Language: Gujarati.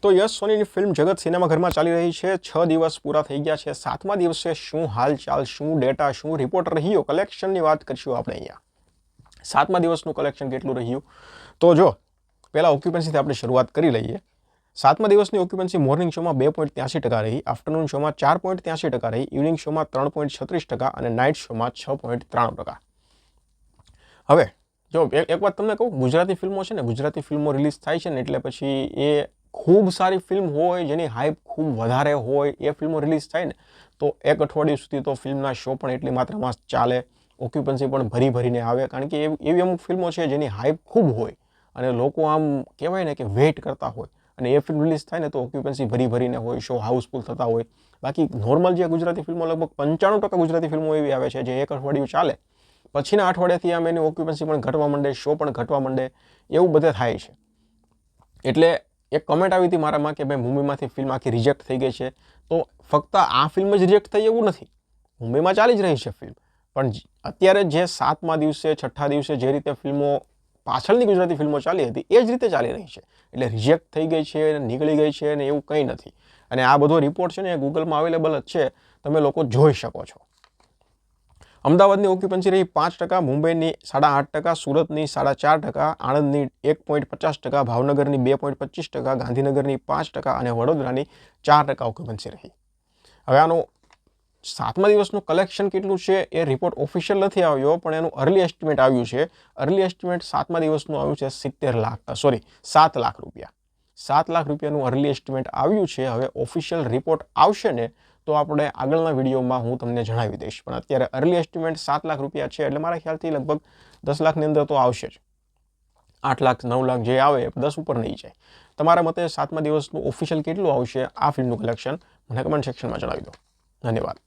તો યશ સોનીની ફિલ્મ જગત સિનેમાઘરમાં ચાલી રહી છે. 6 દિવસ પૂરા થઈ ગયા છે. 7મા દિવસે શું હાલચાલ, શું ડેટા, શું રિપોર્ટ રહ્યો, કલેક્શનની વાત કરીશું આપણે અહીંયા. 7મા દિવસનું કલેક્શન કેટલું રહ્યું? તો જો પહેલાં ઓક્યુપન્સીથી આપણે શરૂઆત કરી લઈએ. 7મા દિવસની ઓક્યુપન્સી મોર્નિંગ શોમાં 2.83% રહી, આફ્ટરનૂન શોમાં 4.83% રહી, ઇવનિંગ શોમાં 3.36% અને નાઇટ શોમાં 6.93%. હવે જો એક વાત તમને કહું, ગુજરાતી ફિલ્મો છે ને, ગુજરાતી ફિલ્મો રિલીઝ થાય છે ને એટલે પછી એ ખૂબ સારી ફિલ્મ હોય, જેની હાઇપ ખૂબ વધારે હોય, એ ફિલ્મો રિલીઝ થાય ને તો એક અઠવાડિયું સુધી તો ફિલ્મના શો પણ એટલી માત્રામાં ચાલે, ઓક્યુપન્સી પણ ભરીને આવે. કારણ કે એવી અમુક ફિલ્મો છે જેની હાઇપ ખૂબ હોય અને લોકો આમ કહેવાય ને કે વેઇટ કરતા હોય, અને એ ફિલ્મ રિલીઝ થાય ને તો ઓક્યુપન્સી ભરીને હોય, શો હાઉસફુલ થતા હોય. બાકી નોર્મલ જે ગુજરાતી ફિલ્મો, લગભગ 95% ગુજરાતી ફિલ્મો એવી આવે છે જે એક અઠવાડિયું ચાલે, પછીના અઠવાડિયાથી આમ એની ઓક્યુપન્સી પણ ઘટવા માંડે, શો પણ ઘટવા માંડે, એવું બધે થાય છે. એટલે એક કમેન્ટ આવી હતી મારામાં કે ભાઈ મુંબઈમાંથી ફિલ્મ આખી રિજેક્ટ થઈ ગઈ છે. તો ફક્ત આ ફિલ્મ જ રિજેક્ટ થઈ એવું નથી, મુંબઈમાં ચાલી જ રહી છે ફિલ્મ. પણ અત્યારે જે 7મા દિવસે, 6ઠ્ઠા દિવસે જે રીતે ફિલ્મો પાછળની ગુજરાતી ફિલ્મો ચાલી હતી એ જ રીતે ચાલી રહી છે. એટલે રિજેક્ટ થઈ ગઈ છે, નીકળી ગઈ છે ને એવું કંઈ નથી. અને આ બધો રિપોર્ટ છે ને એ ગૂગલમાં અવેલેબલ જ છે, તમે લોકો જોઈ શકો છો. અમદાવાદની ઓક્યુપન્સી રહી 5%, મુંબઈની 8.5%, સુરતની 4.5%, આણંદની 1.50%, ભાવનગરની 2.25%, ગાંધીનગરની 5% અને વડોદરાની 4% ઓક્યુપન્સી રહી. હવે આનું 7મા દિવસનું કલેક્શન કેટલું છે એ રિપોર્ટ ઓફિશિયલ નથી આવ્યો, પણ એનું અર્લી એસ્ટિમેટ આવ્યું છે. અર્લી એસ્ટિમેટ 7મા દિવસનું આવ્યું છે 7 લાખ રૂપિયા. 7 લાખ રૂપિયાનું અર્લી એસ્ટિમેટ આવ્યું છે. હવે ઓફિશિયલ રિપોર્ટ આવશે ને તો આપણે આગળના વિડીયોમાં હું તમને જણાવી દઈશ. પણ અત્યારે અર્લી એસ્ટિમેટ 7 લાખ રૂપિયા છે, એટલે મારા ખ્યાલથી લગભગ 10 લાખની અંદર તો આવશે જ. 8 લાખ 9 લાખ જે આવે 10 ઉપર નહીં જાય. તમારા મતે 7મા દિવસનું ઓફિશિયલ કેટલું આવશે આ ફિલ્મનું કલેક્શન મને કમેન્ટ સેક્શનમાં જણાવી દો. ધન્યવાદ.